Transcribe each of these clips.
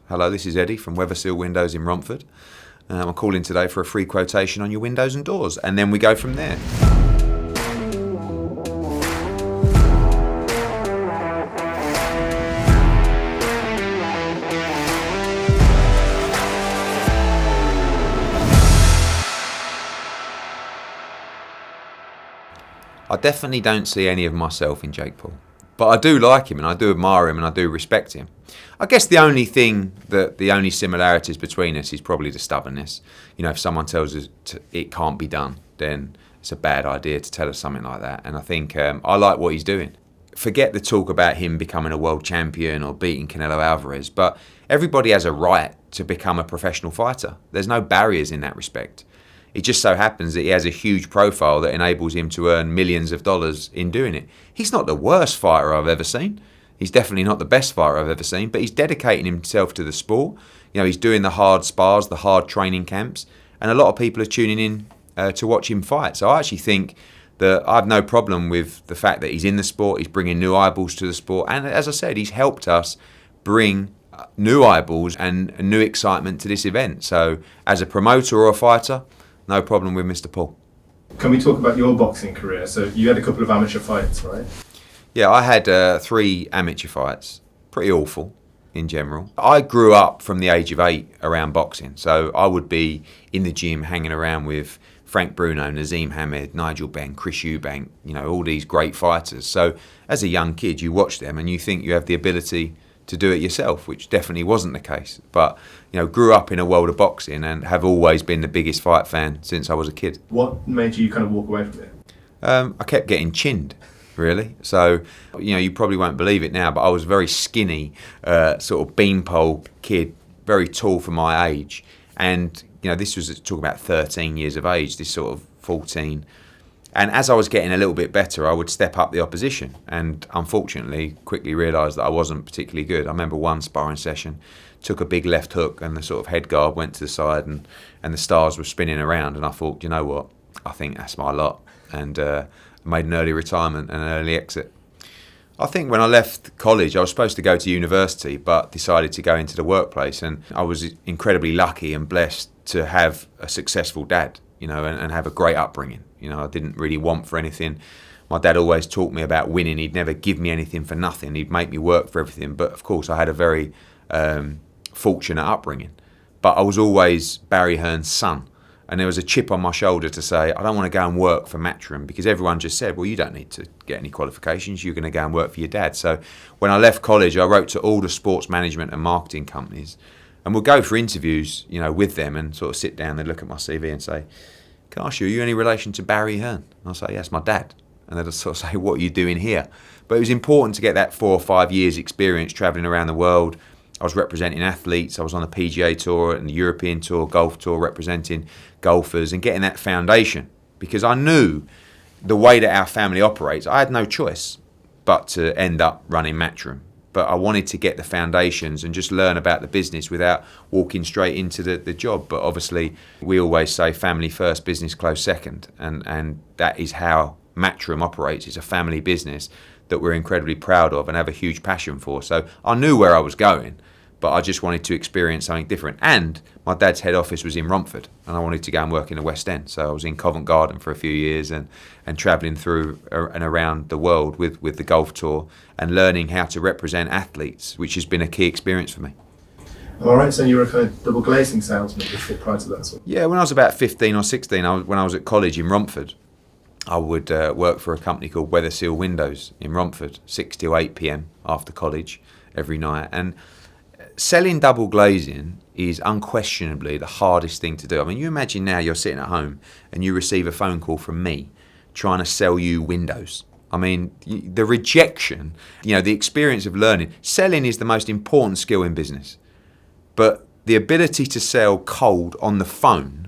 Hello, this is Eddie from Weatherseal Windows in Romford. I'm calling today for a free quotation on your windows and doors, and then we go from there. I definitely don't see any of myself in Jake Paul, but I do like him and I do admire him and I do respect him. I guess the only similarities between us is probably the stubbornness. You know, if someone tells us it can't be done, then it's a bad idea to tell us something like that. And I think I like what he's doing. Forget the talk about him becoming a world champion or beating Canelo Alvarez, but everybody has a right to become a professional fighter. There's no barriers in that respect. It just so happens that he has a huge profile that enables him to earn millions of dollars in doing it. He's not the worst fighter I've ever seen. He's definitely not the best fighter I've ever seen, but he's dedicating himself to the sport. You know, he's doing the hard spars, the hard training camps, and a lot of people are tuning in to watch him fight. So I actually think that I have no problem with the fact that he's in the sport, he's bringing new eyeballs to the sport, and as I said, he's helped us bring new eyeballs and new excitement to this event. So as a promoter or a fighter, no problem with Mr. Paul. Can we talk about your boxing career? So you had a couple of amateur fights, right? Yeah, I had 3 amateur fights, pretty awful in general. I grew up from the age of 8 around boxing, so I would be in the gym hanging around with Frank Bruno, Nazim Hamed, Nigel Benn, Chris Eubank, you know, all these great fighters. So as a young kid, you watch them and you think you have the ability to do it yourself, which definitely wasn't the case. But, you know, grew up in a world of boxing and have always been the biggest fight fan since I was a kid. What made you kind of walk away from it? I kept getting chinned, really. So, you know, you probably won't believe it now, but I was a very skinny, sort of beanpole kid, very tall for my age. And, you know, this was talking about 13 years of age, this sort of 14. And as I was getting a little bit better, I would step up the opposition. And unfortunately, quickly realised that I wasn't particularly good. I remember one sparring session, took a big left hook and the sort of head guard went to the side and the stars were spinning around. And I thought, you know what, I think that's my lot. And made an early retirement and an early exit. I think when I left college, I was supposed to go to university, but decided to go into the workplace. And I was incredibly lucky and blessed to have a successful dad, you know, and have a great upbringing. You know, I didn't really want for anything. My dad always taught me about winning. He'd never give me anything for nothing. He'd make me work for everything. But of course, I had a very fortunate upbringing. But I was always Barry Hearn's son. And there was a chip on my shoulder to say, I don't want to go and work for Matchroom, because everyone just said, well, you don't need to get any qualifications. You're going to go and work for your dad. So when I left college, I wrote to all the sports management and marketing companies and would go for interviews, you know, with them and sort of sit down and look at my CV and say, can I ask you, are you any relation to Barry Hearn? And I'll say, yes, my dad. And they'd sort of say, what are you doing here? But it was important to get that 4 or 5 years experience travelling around the world. I was representing athletes. I was on the PGA Tour and the European Tour, Golf Tour, representing golfers and getting that foundation. Because I knew the way that our family operates, I had no choice but to end up running Matchroom. But I wanted to get the foundations and just learn about the business without walking straight into the job. But obviously, we always say family first, business close second. And that is how Matchroom operates. It's a family business that we're incredibly proud of and have a huge passion for. So I knew where I was going, but I just wanted to experience something different. And my dad's head office was in Romford, and I wanted to go and work in the West End. So I was in Covent Garden for a few years and travelling through and around the world with the golf tour and learning how to represent athletes, which has been a key experience for me. All right, so you were a kind of double glazing salesman before, prior to that? So. Yeah, when I was about 15 or 16, when I was at college in Romford, I would work for a company called Weatherseal Windows in Romford, 6 till 8 p.m. after college every night. And selling double glazing is unquestionably the hardest thing to do. I mean, you imagine now you're sitting at home and you receive a phone call from me trying to sell you windows. I mean, the rejection, you know, the experience of learning. Selling is the most important skill in business. But the ability to sell cold on the phone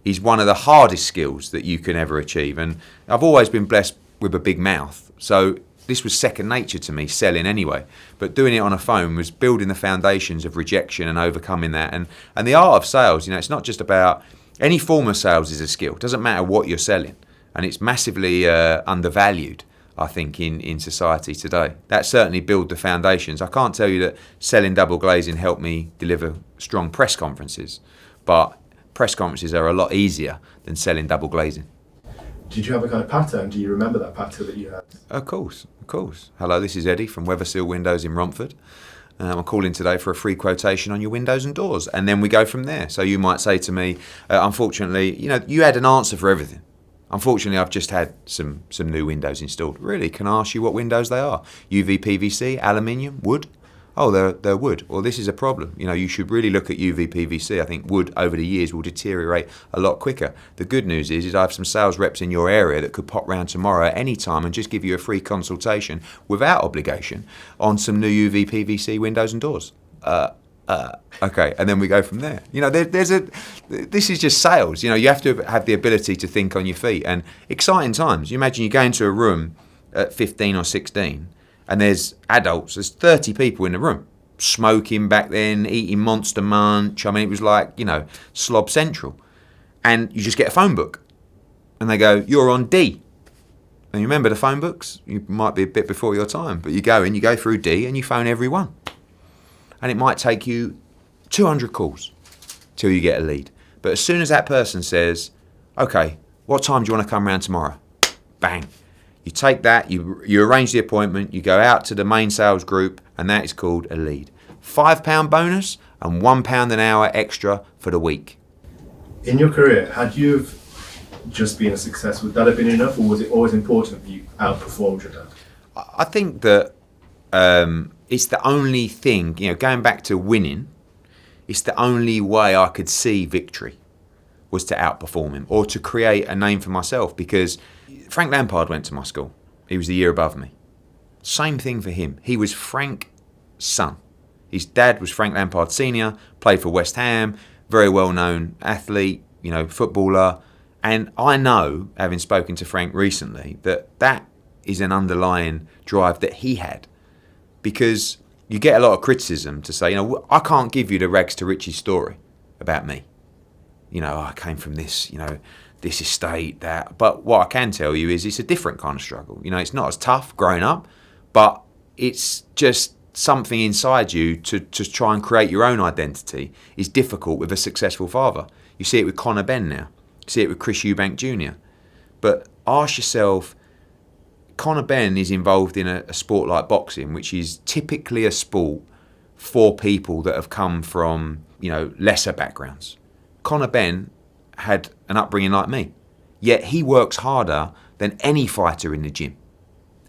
is one of the hardest skills that you can ever achieve. And I've always been blessed with a big mouth. So this was second nature to me, selling anyway. But doing it on a phone was building the foundations of rejection and overcoming that. And the art of sales, you know, it's not just about, any form of sales is a skill. It doesn't matter what you're selling. And it's massively undervalued. I think, in society today. That certainly built the foundations. I can't tell you that selling double glazing helped me deliver strong press conferences, but press conferences are a lot easier than selling double glazing. Did you have a kind of pattern? Do you remember that pattern that you had? Of course. Hello, this is Eddie from Weatherseal Windows in Romford. I'm calling today for a free quotation on your windows and doors, and then we go from there. So you might say to me, unfortunately, you had an answer for everything. Unfortunately, I've just had some new windows installed. Really, can I ask you what windows they are? UV PVC, aluminium, wood? Oh, they're wood. Well, this is a problem. You should really look at UV PVC. I think wood over the years will deteriorate a lot quicker. The good news is I have some sales reps in your area that could pop round tomorrow at any time and just give you a free consultation without obligation on some new UV PVC windows and doors. Okay, and then we go from there. This is just sales. You have to have the ability to think on your feet, and exciting times. You imagine you go into a room at 15 or 16 and there's 30 people in the room, smoking back then, eating Monster Munch. I mean, it was like, Slob Central. And you just get a phone book and they go, you're on D. And you remember the phone books? You might be a bit before your time, but you go through D and you phone everyone. And it might take you 200 calls till you get a lead. But as soon as that person says, okay, what time do you want to come round tomorrow? Bang. You take that, you arrange the appointment, you go out to the main sales group, and that is called a lead. £5 bonus and £1 an hour extra for the week. In your career, had you just been a success, would that have been enough, or was it always important that you outperformed your dad? I think that it's the only thing, going back to winning, it's the only way I could see victory was to outperform him or to create a name for myself, because Frank Lampard went to my school. He was the year above me. Same thing for him. He was Frank's son. His dad was Frank Lampard Sr., played for West Ham, very well-known athlete, footballer. And I know, having spoken to Frank recently, that is an underlying drive that he had. Because you get a lot of criticism to say, I can't give you the rags to riches story about me. I came from this, this estate, that. But what I can tell you is it's a different kind of struggle. It's not as tough growing up, but it's just something inside you to try and create your own identity is difficult with a successful father. You see it with Conor Benn now. You see it with Chris Eubank Jr. But ask yourself, Conor Benn is involved in a sport like boxing, which is typically a sport for people that have come from, lesser backgrounds. Conor Benn had an upbringing like me, yet he works harder than any fighter in the gym.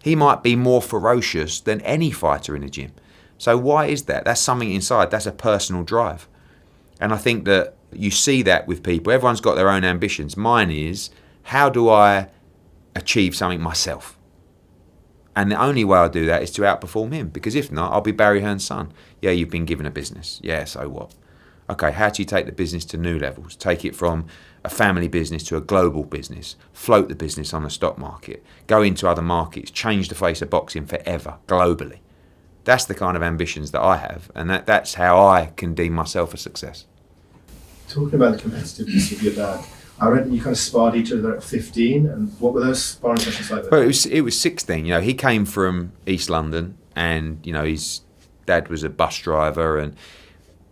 He might be more ferocious than any fighter in the gym. So why is that? That's something inside. That's a personal drive. And I think that you see that with people. Everyone's got their own ambitions. Mine is, how do I achieve something myself? And the only way I'll do that is to outperform him, because if not, I'll be Barry Hearn's son. Yeah, you've been given a business. Yeah, so what? Okay, how do you take the business to new levels? Take it from a family business to a global business, float the business on the stock market, go into other markets, change the face of boxing forever, globally. That's the kind of ambitions that I have, and that's how I can deem myself a success. Talking about the competitiveness of your dad, I read that you kind of sparred each other at 15, and what were those sparring sessions like? Well, it was 16. He came from East London, and his dad was a bus driver, and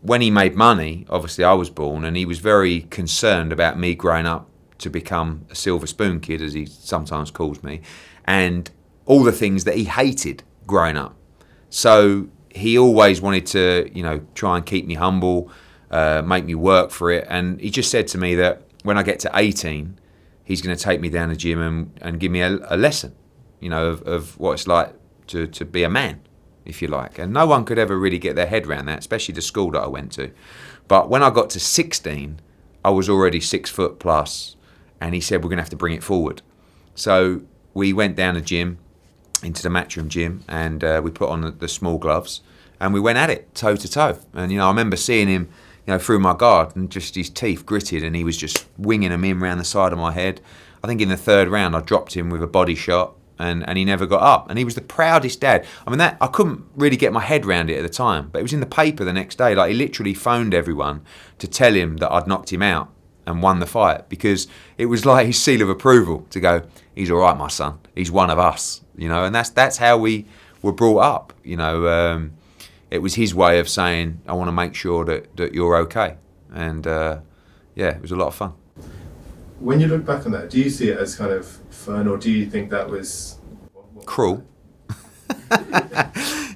when he made money, obviously I was born, and he was very concerned about me growing up to become a silver spoon kid, as he sometimes calls me, and all the things that he hated growing up. So he always wanted to, try and keep me humble, make me work for it, and he just said to me that when I get to 18, he's going to take me down the gym and give me a lesson, of what it's like to be a man, if you like. And no one could ever really get their head around that, especially the school that I went to. But when I got to 16, I was already 6 foot plus, and he said, we're going to have to bring it forward. So we went down the gym, into the Matchroom gym, and we put on the small gloves, and we went at it, toe to toe. And, I remember seeing him, through my guard, and just his teeth gritted, and he was just winging them in around the side of my head. I think in the third round, I dropped him with a body shot, and he never got up. And he was the proudest dad. I mean, I couldn't really get my head around it at the time, but it was in the paper the next day. Like, he literally phoned everyone to tell him that I'd knocked him out. and won the fight, because it was like his seal of approval to go, he's all right, my son. He's one of us, and that's how we were brought up. It was his way of saying, I want to make sure that you're okay. And it was a lot of fun. When you look back on that, do you see it as kind of fun, or do you think that was cruel?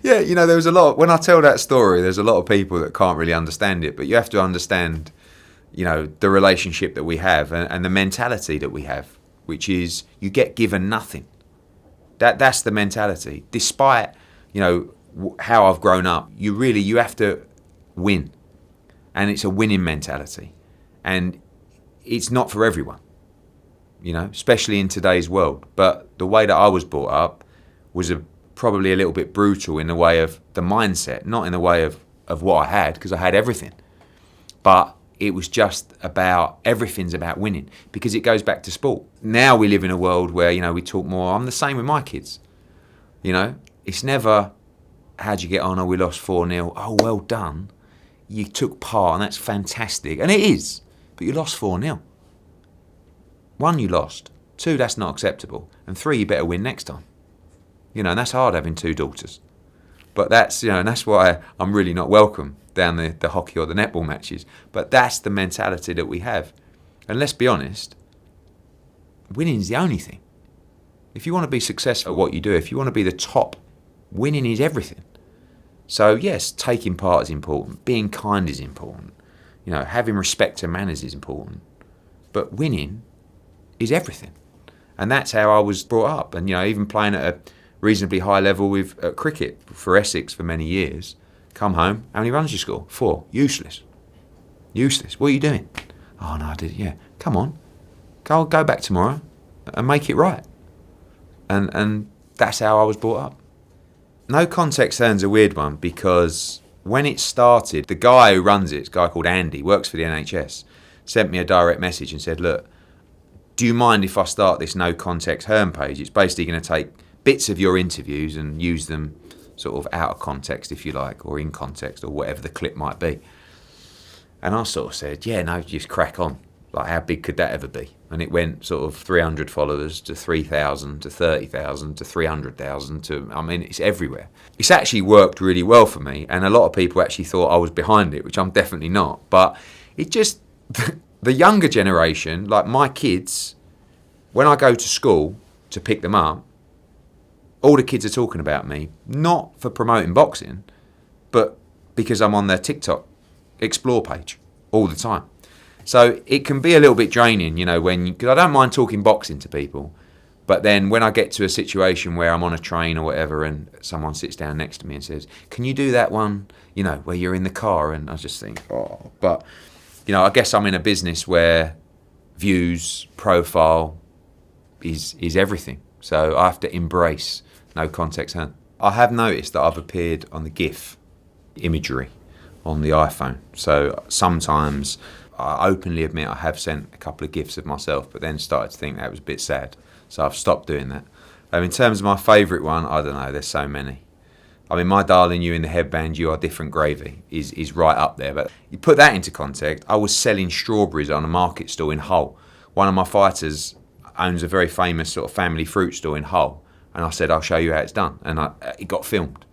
Yeah, there was a lot. When I tell that story, there's a lot of people that can't really understand it, but you have to understand, the relationship that we have and the mentality that we have, which is you get given nothing. That's the mentality. Despite, how I've grown up, you have to win, and it's a winning mentality, and it's not for everyone, especially in today's world. But the way that I was brought up was probably a little bit brutal in the way of the mindset, not in the way of what I had, because I had everything. But it was just everything's about winning, because it goes back to sport. Now we live in a world where, we talk more. I'm the same with my kids. It's never, how'd you get on? Oh, we lost 4-0. Oh, well done. You took part, and that's fantastic. And it is. But you lost 4-0. 1, you lost. 2, that's not acceptable. And 3, you better win next time. And that's hard having 2 daughters. But that's, and that's why I'm really not welcome down the hockey or the netball matches. But that's the mentality that we have. And let's be honest, winning's the only thing. If you want to be successful at what you do, if you want to be the top, winning is everything. So yes, taking part is important. Being kind is important. Having respect to manners is important. But winning is everything. And that's how I was brought up. And, even playing at a reasonably high level with cricket for Essex for many years, come home, how many runs did you score? 4. Useless. What are you doing? Oh, no, I did. Yeah. Come on. Go back tomorrow and make it right. And that's how I was brought up. No Context Hearn's a weird one, because when it started, the guy who runs it, a guy called Andy, works for the NHS, sent me a direct message and said, look, do you mind if I start this No Context Hearn page? It's basically going to take bits of your interviews and use them sort of out of context, if you like, or in context, or whatever the clip might be. And I sort of said, yeah, no, just crack on. Like, how big could that ever be? And it went sort of 300 followers to 3,000 to 30,000 to 300,000 to, it's everywhere. It's actually worked really well for me, and a lot of people actually thought I was behind it, which I'm definitely not. But it just, the younger generation, like my kids, when I go to school to pick them up, all the kids are talking about me, not for promoting boxing, but because I'm on their TikTok Explore page all the time. So it can be a little bit draining, because I don't mind talking boxing to people, but then when I get to a situation where I'm on a train or whatever and someone sits down next to me and says, can you do that one, where you're in the car? And I just think, oh, but, I guess I'm in a business where views, profile is everything. So I have to embrace No Context Hearn. I have noticed that I've appeared on the GIF imagery on the iPhone. So sometimes I openly admit I have sent a couple of GIFs of myself, but then started to think that was a bit sad. So I've stopped doing that. In terms of my favourite one, I don't know, there's so many. My darling, you in the headband, you are different gravy is right up there. But you put that into context, I was selling strawberries on a market stall in Hull. One of my fighters owns a very famous sort of family fruit store in Hull. And I said, I'll show you how it's done. And it got filmed.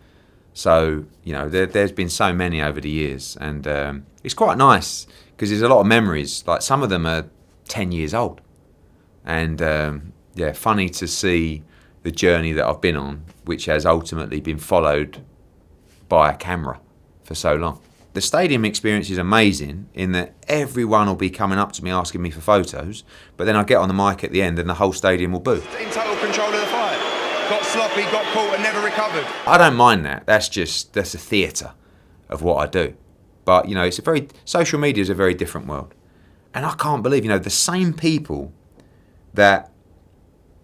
So, there's been so many over the years. And it's quite nice, because there's a lot of memories. Like, some of them are 10 years old. And, funny to see the journey that I've been on, which has ultimately been followed by a camera for so long. The stadium experience is amazing in that everyone will be coming up to me asking me for photos, but then I get on the mic at the end and the whole stadium will boo. In total control of the fight. Got sloppy, got caught and never recovered. I don't mind that. That's a theatre of what I do. But, social media is a very different world. And I can't believe, the same people that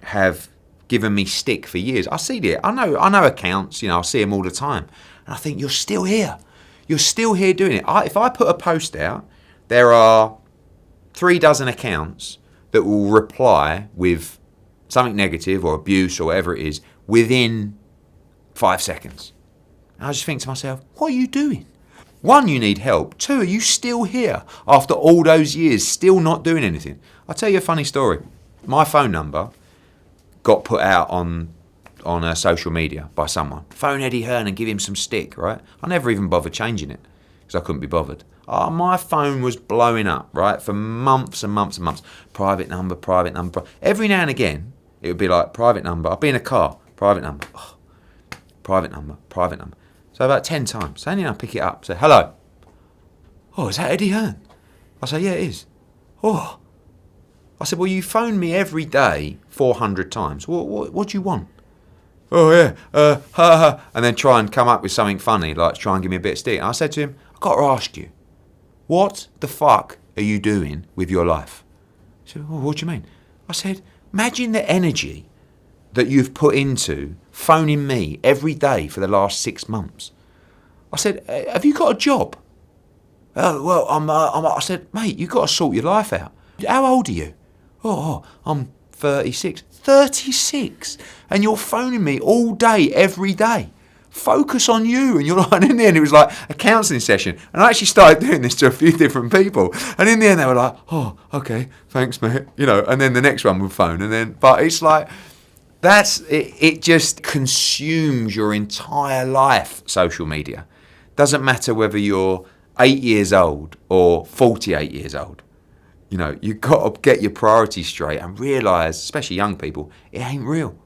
have given me stick for years. I see it. I know accounts, I see them all the time. And I think, you're still here. You're still here doing it. If I put a post out, there are 3 dozen accounts that will reply with something negative or abuse or whatever it is within 5 seconds. And I just think to myself, what are you doing? One, you need help. Two, are you still here after all those years, still not doing anything? I'll tell you a funny story. My phone number got put out on social media by someone. Phone Eddie Hearn and give him some stick, right? I never even bothered changing it because I couldn't be bothered. My phone was blowing up, right, for months and months and months. Private number. Every now and again, it would be like, private number. I'd be in a car, private number. Oh, private number. So about 10 times. So then I pick it up, say, hello. Oh, is that Eddie Hearn? I say, yeah, it is. Oh. I said, well, you phone me every day 400 times. What do you want? Oh, yeah, ha, ha. And then try and come up with something funny, like try and give me a bit of stick. And I said to him, I've got to ask you, what the fuck are you doing with your life? He said, oh, what do you mean? I said, imagine the energy that you've put into phoning me every day for the last 6 months. I said, have you got a job? Oh, well, I said, mate, you've got to sort your life out. How old are you? Oh, I'm 36. 36? And you're phoning me all day, every day. Focus on you. And you're like, and in the end, it was like a counselling session. And I actually started doing this to a few different people. And in the end, they were like, oh, okay, thanks, mate. And then the next one would phone. But it's like, it just consumes your entire life, social media. Doesn't matter whether you're 8 years old or 48 years old. You've got to get your priorities straight and realise, especially young people, it ain't real.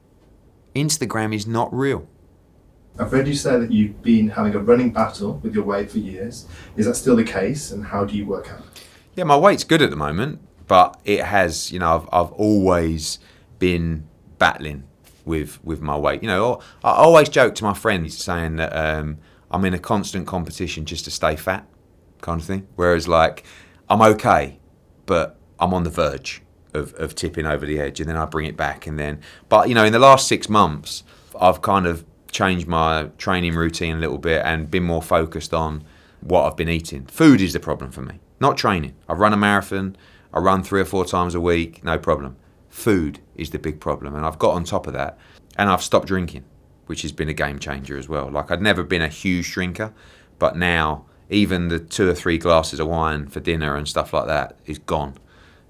Instagram is not real. I've read you say that you've been having a running battle with your weight for years. Is that still the case, and how do you work out? Yeah, my weight's good at the moment, but it has, I've always been battling with my weight. I always joke to my friends saying that I'm in a constant competition just to stay fat, kind of thing. Whereas, like, I'm okay, but I'm on the verge of tipping over the edge, and then I bring it back, but in the last 6 months, I've kind of changed my training routine a little bit and been more focused on what I've been eating. Food is the problem for me, not training. I run a marathon, I run 3 or 4 times a week, no problem. Food is the big problem, and I've got on top of that, and I've stopped drinking, which has been a game changer as well. Like, I'd never been a huge drinker, but now even the 2 or 3 glasses of wine for dinner and stuff like that is gone.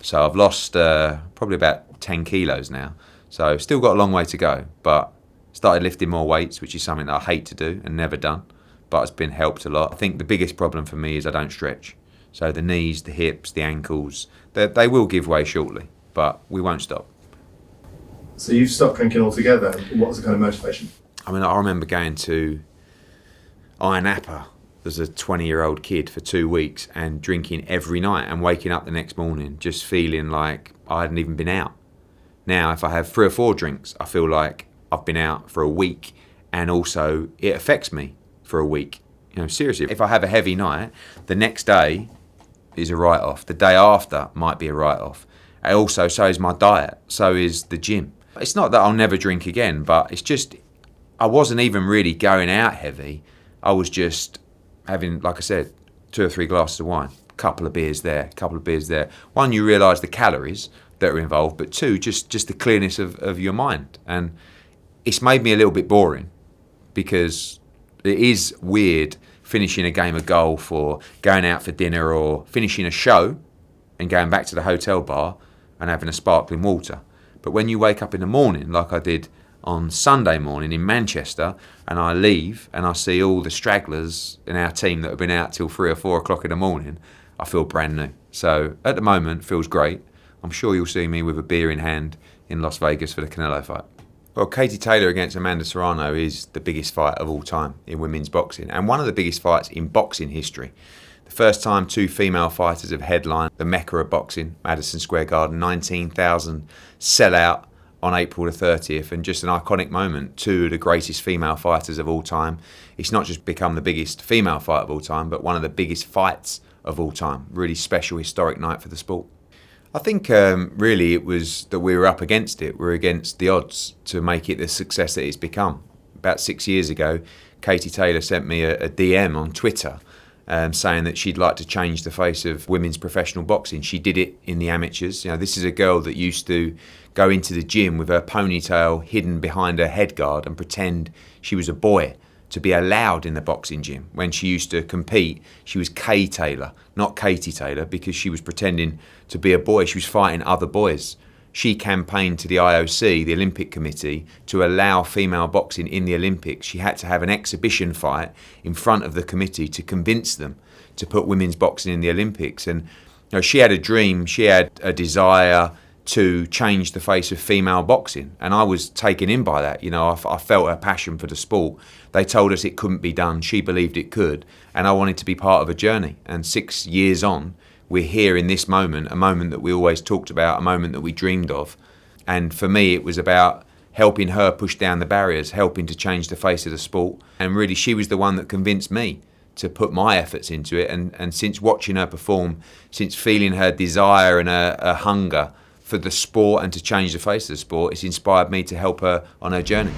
So I've lost probably about 10 kilos now. So still got a long way to go, but started lifting more weights, which is something that I hate to do and never done, but it's been helped a lot. I think the biggest problem for me is I don't stretch. So the knees, the hips, the ankles, they will give way shortly, but we won't stop. So you've stopped drinking altogether. What was the kind of motivation? I remember going to Iron Napa as a 20-year-old kid for 2 weeks and drinking every night and waking up the next morning just feeling like I hadn't even been out. Now, if I have 3 or 4 drinks, I feel like I've been out for a week, and also it affects me for a week. Seriously, if I have a heavy night, the next day is a write-off. The day after might be a write-off. And also, so is my diet, so is the gym. It's not that I'll never drink again, but it's just, I wasn't even really going out heavy. I was just having, like I said, 2 or 3 glasses of wine, a couple of beers there. One, you realise the calories that are involved, but 2, just the clearness of your mind. And it's made me a little bit boring, because it is weird finishing a game of golf or going out for dinner or finishing a show and going back to the hotel bar and having a sparkling water. But when you wake up in the morning, like I did on Sunday morning in Manchester, and I leave and I see all the stragglers in our team that have been out till 3 or 4 o'clock in the morning, I feel brand new. So at the moment, feels great. I'm sure you'll see me with a beer in hand in Las Vegas for the Canelo fight. Well, Katie Taylor against Amanda Serrano is the biggest fight of all time in women's boxing, and one of the biggest fights in boxing history. The first time 2 female fighters have headlined the Mecca of boxing, Madison Square Garden, 19,000 sellout on April the 30th, and just an iconic moment. 2 of the greatest female fighters of all time. It's not just become the biggest female fight of all time, but one of the biggest fights of all time. Really special, historic night for the sport. I think really it was that we were up against it. We were against the odds to make it the success that it's become. About 6 years ago, Katie Taylor sent me a DM on Twitter saying that she'd like to change the face of women's professional boxing. She did it in the amateurs. This is a girl that used to go into the gym with her ponytail hidden behind her headguard and pretend she was a boy to be allowed in the boxing gym. When she used to compete, she was Kay Taylor, not Katie Taylor, because she was pretending to be a boy. She was fighting other boys. She campaigned to the IOC, the Olympic Committee, to allow female boxing in the Olympics. She had to have an exhibition fight in front of the committee to convince them to put women's boxing in the Olympics. And she had a dream, she had a desire to change the face of female boxing, and I was taken in by that. I felt her passion for the sport. They told us it couldn't be done, she believed it could, and I wanted to be part of a journey. And 6 years on, we're here in this moment, a moment that we always talked about, a moment that we dreamed of. And for me, it was about helping her push down the barriers, helping to change the face of the sport. And really, she was the one that convinced me to put my efforts into it. And since watching her perform, since feeling her desire and her hunger for the sport and to change the face of the sport, it's inspired me to help her on her journey.